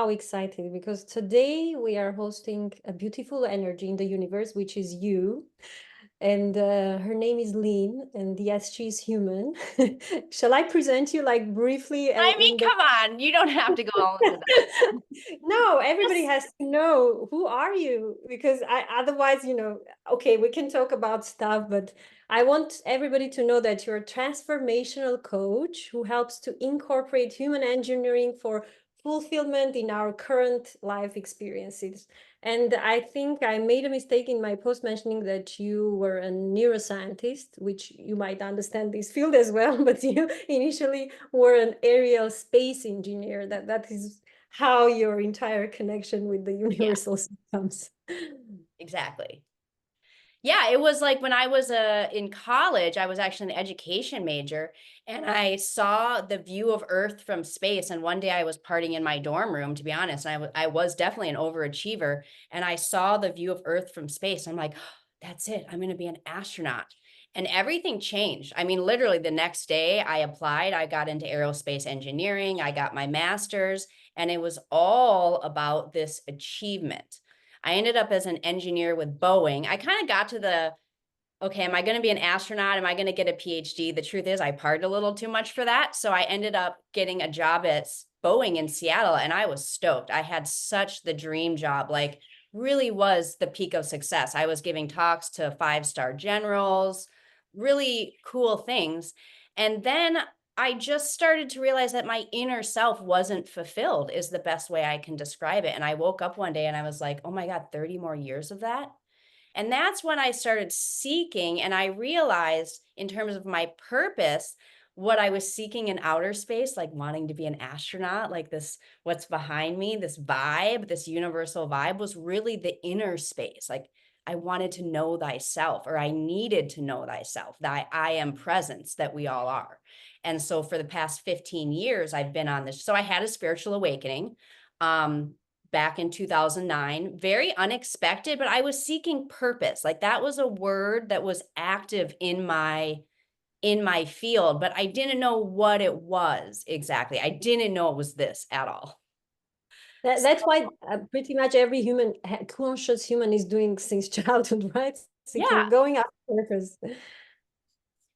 how excited, because today we are hosting a beautiful energy in the universe, which is you. And her name is Lean, and yes, she's human. Shall I present you like briefly I mean, in the come on, you don't have to go all into that. No, everybody Just, has to know who are you, because otherwise, okay, we can talk about stuff, but I want everybody to know that you're a transformational coach who helps to incorporate human engineering for fulfillment in our current life experiences. And I think I made a mistake in my post mentioning that you were a neuroscientist, which you might understand this field as well, but you initially were an aerial space engineer. That is how your entire connection with the yeah, universal systems. exactly. Yeah, it was like when I was in college, I was actually an education major, and I saw the view of Earth from space. And one day I was partying in my dorm room, to be honest, and I was definitely an overachiever, and I saw the view of Earth from space. I'm like, oh, that's it. I'm going to be an astronaut. And everything changed. I mean, literally the next day I applied, I got into aerospace engineering, I got my master's, and it was all about this achievement. I ended up as an engineer with Boeing. I kind of got to the, okay, am I going to be an astronaut? Am I going to get a PhD? The truth is I partied a little too much for that. So I ended up getting a job at Boeing in Seattle, and I was stoked. I had such the dream job, like really was the peak of success. I was giving talks to 5-star generals, really cool things. And then I just started to realize that my inner self wasn't fulfilled, is the best way I can describe it. And I woke up one day and I was like, oh my God, 30 more years of that? And that's when I started seeking, and I realized in terms of my purpose, what I was seeking in outer space, like wanting to be an astronaut, like this, what's behind me, this vibe, this universal vibe, was really the inner space. Like I wanted to know thyself, or I needed to know thyself, that I am presence, that we all are. And so for the past 15 years, I've been on this. So I had a spiritual awakening. Back in 2009, very unexpected, but I was seeking purpose. Like that was a word that was active in my field, but I didn't know what it was exactly. I didn't know it was this at all. That's why pretty much every human, conscious human, is doing since childhood, right? Seeking, Yeah. going after purpose.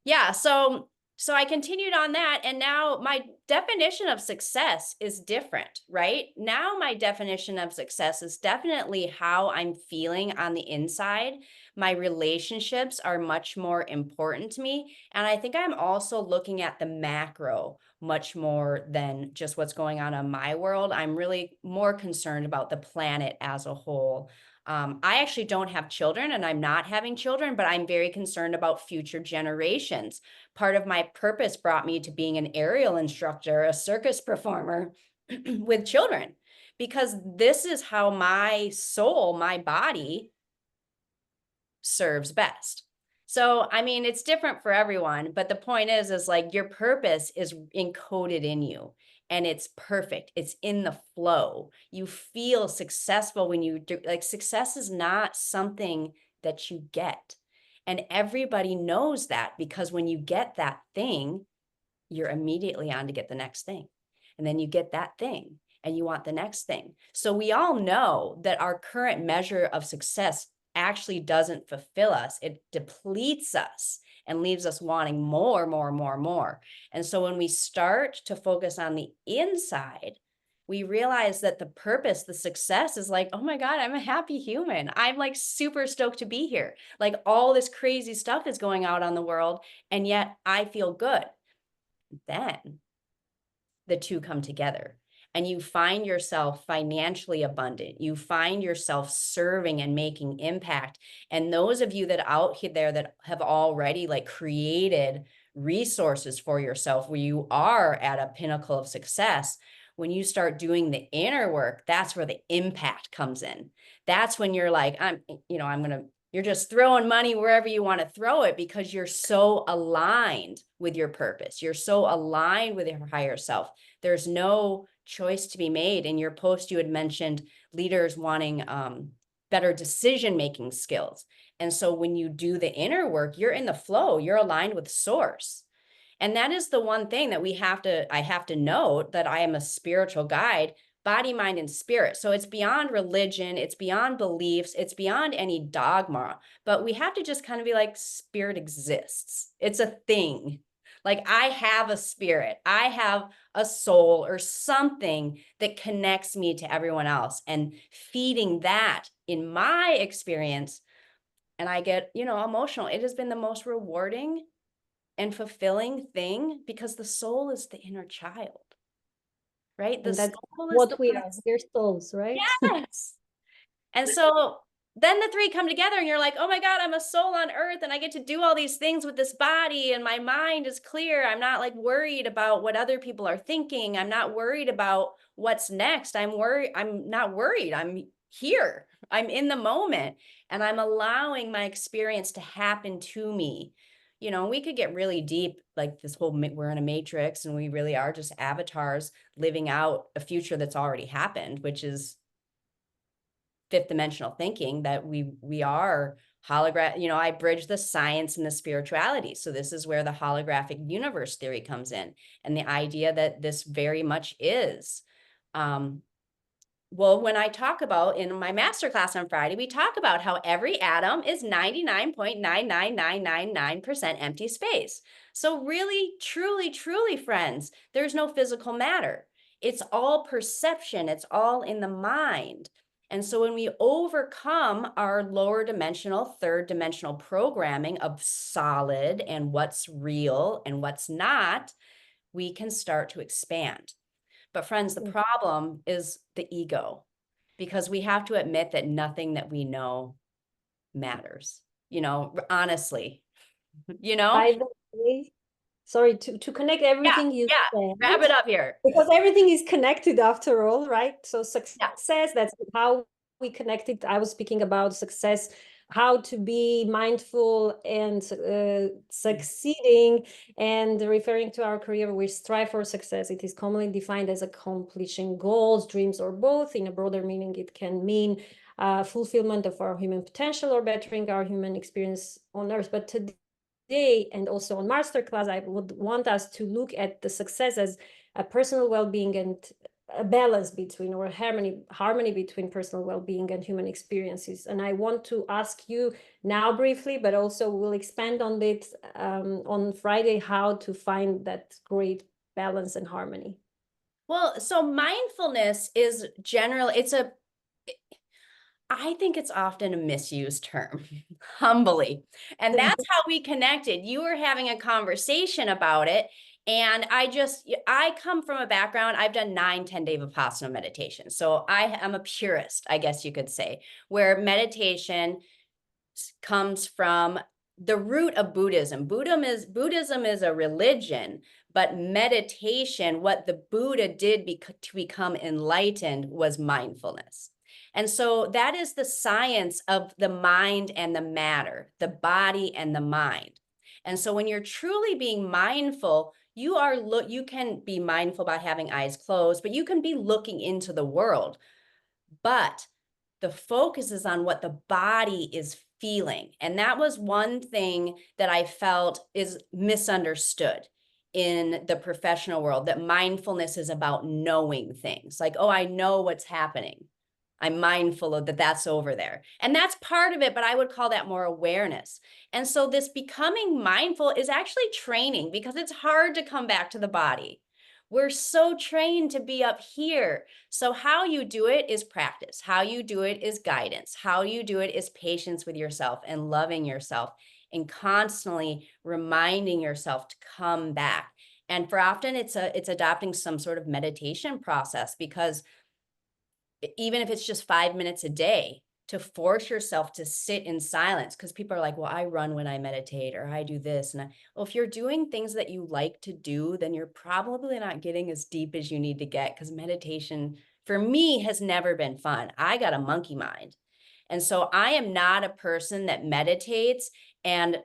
Yeah, so I continued on that, and now my definition of success is different, right? Now my definition of success is definitely how I'm feeling on the inside. My relationships are much more important to me, and I think I'm also looking at the macro much more than just what's going on in my world. I'm really more concerned about the planet as a whole. I actually don't have children, and I'm not having children, but I'm very concerned about future generations. Part of my purpose brought me to being an aerial instructor, a circus performer with children, because this is how my soul, my body serves best. So, I mean, it's different for everyone, but the point is like your purpose is encoded in you, and it's perfect. It's in the flow. You feel successful when you do, like, success is not something that you get. And everybody knows that, because when you get that thing, you're immediately on to get the next thing. And then you get that thing and you want the next thing. So we all know that our current measure of success actually doesn't fulfill us. It depletes us and leaves us wanting more, more, more, more. And so when we start to focus on the inside, we realize that the purpose, the success is like, oh my God, I'm a happy human. I'm like super stoked to be here. Like all this crazy stuff is going out on the world, and yet I feel good. Then the two come together, and you find yourself financially abundant. You find yourself serving and making impact. And those of you that out there that have already like created resources for yourself where you are at a pinnacle of success, when you start doing the inner work, that's where the impact comes in. That's when you're like, you're just throwing money wherever you want to throw it, because you're so aligned with your purpose. You're so aligned with your higher self. There's no choice to be made. In your post, you had mentioned leaders wanting better decision-making skills. And so when you do the inner work, you're in the flow, you're aligned with source. And that is the one thing that I have to note, that I am a spiritual guide. body, mind, and spirit. So it's beyond religion, it's beyond beliefs, it's beyond any dogma, but we have to just kind of be like, spirit exists. It's a thing. Like I have a spirit, I have a soul or something that connects me to everyone else, and feeding that in my experience, and I get, emotional. It has been the most rewarding and fulfilling thing, because the soul is the inner child, right? The And that's soul is the what we one are, we're souls, right? yes. And so then the three come together and you're like, oh my God, I'm a soul on earth and I get to do all these things with this body and my mind is clear. I'm not like worried about what other people are thinking. I'm not worried about what's next. I'm not worried. I'm here. I'm in the moment and I'm allowing my experience to happen to me. We could get really deep, like this whole, we're in a matrix and we really are just avatars living out a future that's already happened, which is fifth dimensional thinking, that we are hologram. I bridge the science and the spirituality. So this is where the holographic universe theory comes in, and the idea that this very much is. Well, when I talk about in my masterclass on Friday, we talk about how every atom is 99.99999% empty space. So really, truly, truly, friends, there's no physical matter. It's all perception. It's all in the mind. And so when we overcome our lower dimensional, third dimensional programming of solid and what's real and what's not, we can start to expand. But friends, the problem is the ego, because we have to admit that nothing that we know matters, honestly, By the way, sorry, to connect everything you said, wrap it up here. because everything is connected after all, right? So Yeah. success, that's how we connected. I was speaking about success, how to be mindful and succeeding, and referring to our career, we strive for success. It is commonly defined as accomplishing goals, dreams, or both. In a broader meaning, it can mean fulfillment of our human potential or bettering our human experience on Earth. But today, and also on masterclass, I would want us to look at the success as a personal well-being and a balance between, or harmony between personal well-being and human experiences. And I want to ask you now briefly, but also we'll expand on it on Friday, how to find that great balance and harmony. Well, so mindfulness is I think it's often a misused term, humbly. And that's how we connected. You were having a conversation about it. And I come from a background, I've done 9-10 day Vipassana meditation. So I am a purist, I guess you could say, where meditation comes from the root of Buddhism. Buddhism is a religion, but meditation, what the Buddha did to become enlightened, was mindfulness. And so that is the science of the mind and the matter, the body and the mind. And so when you're truly being mindful, you can be mindful by having eyes closed, but you can be looking into the world. But the focus is on what the body is feeling. And that was one thing that I felt is misunderstood in the professional world, that mindfulness is about knowing things. Like, oh, I know what's happening. I'm mindful of that's over there. And that's part of it, but I would call that more awareness. And so this becoming mindful is actually training, because it's hard to come back to the body. We're so trained to be up here. So how you do it is practice. How you do it is guidance. How you do it is patience with yourself and loving yourself and constantly reminding yourself to come back. And for often it's adopting some sort of meditation process, because even if it's just 5 minutes a day, to force yourself to sit in silence, because people are like, well, I run when I meditate, or I do this. And well, if you're doing things that you like to do, then you're probably not getting as deep as you need to get, because meditation for me has never been fun. I got a monkey mind. And so I am not a person that meditates and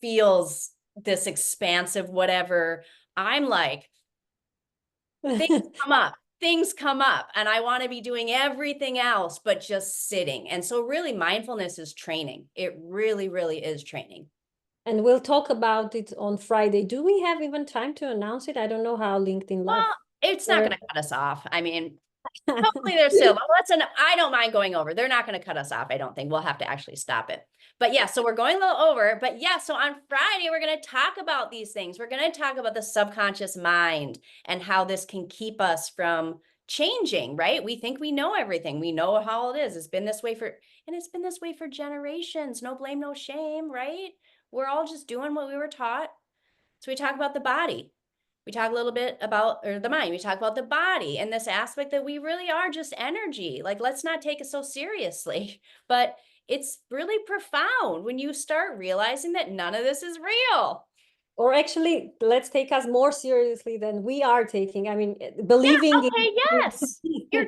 feels this expansive whatever. I'm like, things come up and I want to be doing everything else but just sitting. And so really mindfulness is training. It really, really is training. And we'll talk about it on Friday. Do we have even time to announce it? I don't know how LinkedIn Live. Well, it's not going to cut us off. I mean, Hopefully they're still, I don't mind going over. They're not going to cut us off. I don't think we'll have to actually stop it. But yeah, so we're going a little over, but yeah, so on Friday, we're going to talk about these things. We're going to talk about the subconscious mind and how this can keep us from changing, right? We think we know everything. We know how it is. It's been this way for generations. No blame, no shame, right? We're all just doing what we were taught. So we talk about the body. We talk a little bit about, or the mind, we talk about the body and this aspect that we really are just energy. Like, let's not take it so seriously, but it's really profound when you start realizing that none of this is real. Or actually, let's take us more seriously than we are taking. I mean, believing yeah, okay, in yes, you're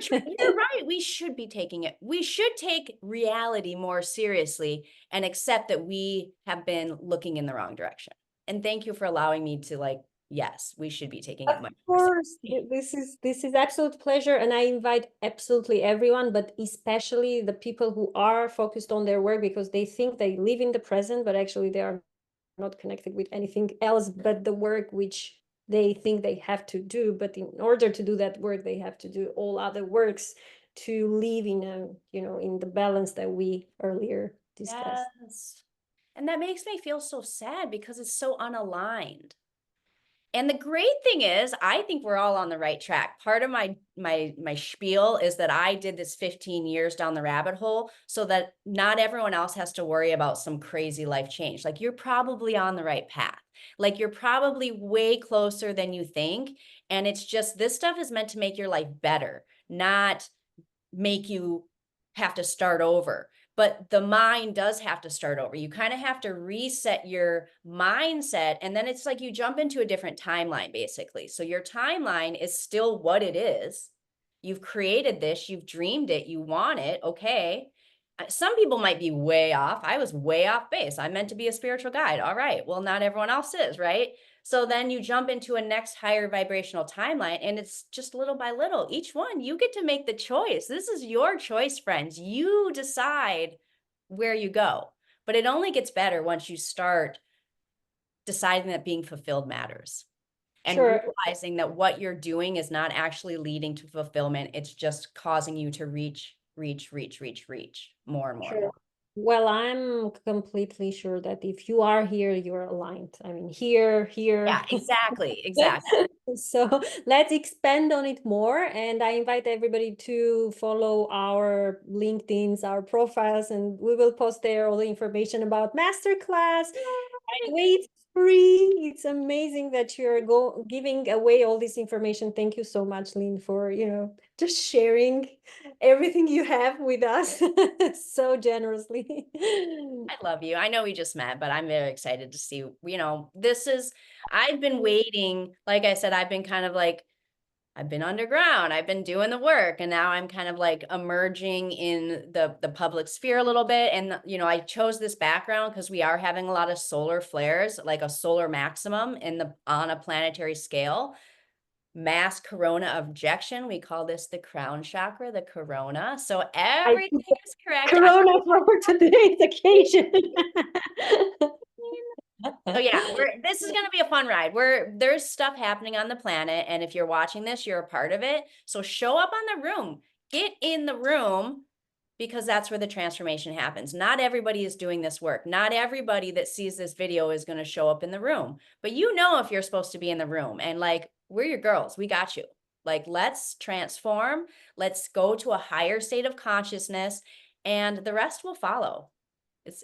right. We should be taking it. We should take reality more seriously and accept that we have been looking in the wrong direction. And thank you for allowing me to, like, yes, we should be taking it much more seriously. This is absolute pleasure, and I invite absolutely everyone, but especially the people who are focused on their work because they think they live in the present, but actually they are not connected with anything else but the work which they think they have to do. But in order to do that work, they have to do all other works to live in a, you know, in the balance that we earlier discussed. Yes. And that makes me feel so sad because it's so unaligned. And the great thing is, I think we're all on the right track. Part of my spiel is that I did this 15 years down the rabbit hole so that not everyone else has to worry about some crazy life change. Like, you're probably on the right path. Like, you're probably way closer than you think. And it's just, this stuff is meant to make your life better, not make you have to start over. But the mind does have to start over. You kind of have to reset your mindset. And then it's like you jump into a different timeline, basically. So your timeline is still what it is. You've created this, you've dreamed it, you want it. Okay. Some people might be way off. I was way off base. I meant to be a spiritual guide. All right. Well, not everyone else is, right? So then you jump into a next higher vibrational timeline, and it's just little by little. Each one, you get to make the choice. This is your choice, friends. You decide where you go. But it only gets better once you start deciding that being fulfilled matters. And realizing that what you're doing is not actually leading to fulfillment. It's just causing you to reach more and more. And more. Well, I'm completely sure that if you are here, you're aligned. I mean, here. Yeah, exactly. So let's expand on it more. And I invite everybody to follow our LinkedIn's, our profiles, and we will post there all the information about masterclass. By the way, it's free. It's amazing that you're giving away all this information. Thank you so much, Lynn, for, you know, just sharing everything you have with us so generously. I love you. I know we just met, but I'm very excited to see, you know, I've been waiting. Like I said, I've been kind of like, I've been underground, I've been doing the work, and now I'm kind of like emerging in the public sphere a little bit. And, you know, I chose this background because we are having a lot of solar flares, like a solar maximum on a planetary scale. Mass corona ejection. We call this the crown chakra, the corona. So everything is correct. Corona for today's occasion. So yeah, this is going to be a fun ride. There's stuff happening on the planet, and if you're watching this, you're a part of it. So show up on the room. Get in the room, because that's where the transformation happens. Not everybody is doing this work. Not everybody that sees this video is going to show up in the room. But you know if you're supposed to be in the room, and like, we're your girls. We got you. Like, let's transform. Let's go to a higher state of consciousness, and the rest will follow. It's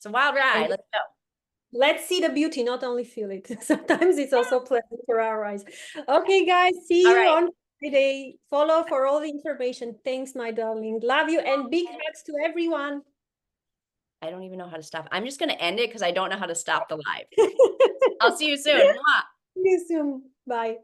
a wild ride. Let's go. Let's see the beauty, not only feel it. Sometimes it's also pleasant for our eyes. Okay, guys, see you on Friday. Follow for all the information. Thanks, my darling. Love you, and big hugs to everyone. I don't even know how to stop. I'm just going to end it because I don't know how to stop the live. I'll see you soon. See you soon. Bye.